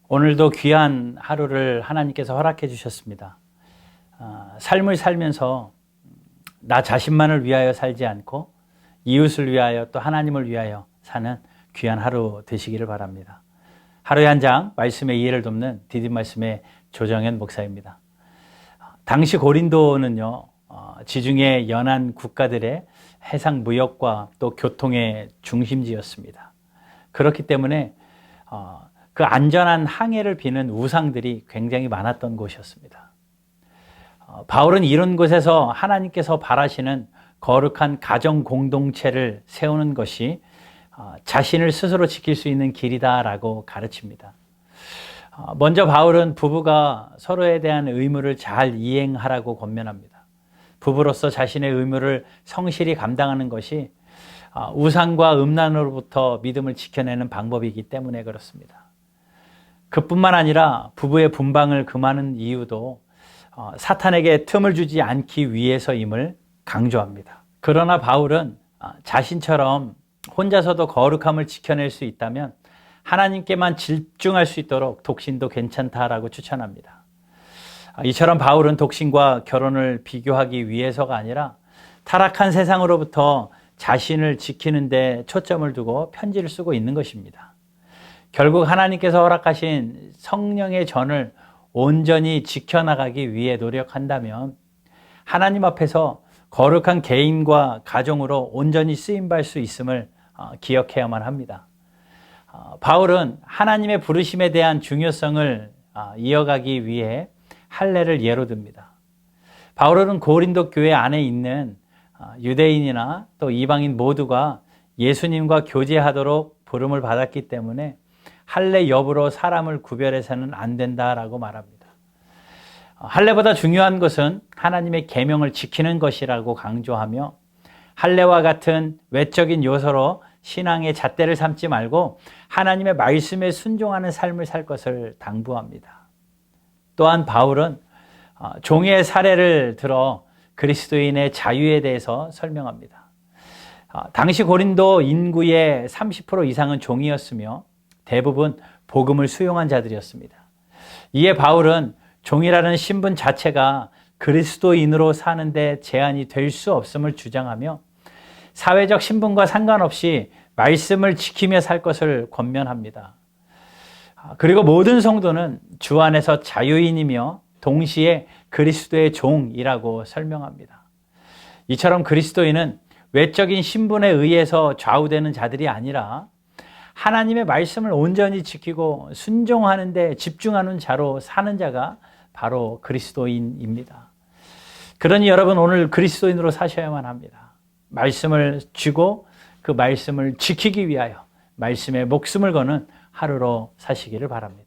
오늘도 귀한 하루를 하나님께서 허락해 주셨습니다. 삶을 살면서 나 자신만을 위하여 살지 않고 이웃을 위하여 또 하나님을 위하여 사는 귀한 하루 되시기를 바랍니다. 하루에 한 장 말씀의 이해를 돕는 디딤 말씀의 조정현 목사입니다. 당시 고린도는요, 지중해 연안 국가들의 해상 무역과 또 교통의 중심지였습니다. 그렇기 때문에 그 안전한 항해를 비는 우상들이 굉장히 많았던 곳이었습니다. 바울은 이런 곳에서 하나님께서 바라시는 거룩한 가정 공동체를 세우는 것이 자신을 스스로 지킬 수 있는 길이다라고 가르칩니다. 먼저 바울은 부부가 서로에 대한 의무를 잘 이행하라고 권면합니다. 부부로서 자신의 의무를 성실히 감당하는 것이 우상과 음란으로부터 믿음을 지켜내는 방법이기 때문에 그렇습니다. 그뿐만 아니라 부부의 분방을 금하는 이유도 사탄에게 틈을 주지 않기 위해서임을 강조합니다. 그러나 바울은 자신처럼 혼자서도 거룩함을 지켜낼 수 있다면 하나님께만 집중할 수 있도록 독신도 괜찮다라고 추천합니다. 이처럼 바울은 독신과 결혼을 비교하기 위해서가 아니라 타락한 세상으로부터 자신을 지키는 데 초점을 두고 편지를 쓰고 있는 것입니다. 결국 하나님께서 허락하신 성령의 전을 온전히 지켜나가기 위해 노력한다면 하나님 앞에서 거룩한 개인과 가정으로 온전히 쓰임받을 수 있음을 기억해야만 합니다. 바울은 하나님의 부르심에 대한 중요성을 이어가기 위해 할례를 예로 듭니다. 바울은 고린도 교회 안에 있는 유대인이나 또 이방인 모두가 예수님과 교제하도록 부름을 받았기 때문에 할례 여부로 사람을 구별해서는 안 된다라고 말합니다. 할례보다 중요한 것은 하나님의 계명을 지키는 것이라고 강조하며 할례와 같은 외적인 요소로 신앙의 잣대를 삼지 말고 하나님의 말씀에 순종하는 삶을 살 것을 당부합니다. 또한 바울은 종의 사례를 들어 그리스도인의 자유에 대해서 설명합니다. 당시 고린도 인구의 30% 이상은 종이었으며 대부분 복음을 수용한 자들이었습니다. 이에 바울은 종이라는 신분 자체가 그리스도인으로 사는데 제한이 될 수 없음을 주장하며 사회적 신분과 상관없이 말씀을 지키며 살 것을 권면합니다. 그리고 모든 성도는 주 안에서 자유인이며 동시에 그리스도의 종이라고 설명합니다. 이처럼 그리스도인은 외적인 신분에 의해서 좌우되는 자들이 아니라 하나님의 말씀을 온전히 지키고 순종하는 데 집중하는 자로 사는 자가 바로 그리스도인입니다. 그러니 여러분 오늘 그리스도인으로 사셔야만 합니다. 말씀을 쥐고 그 말씀을 지키기 위하여 말씀에 목숨을 거는 하루로 사시기를 바랍니다.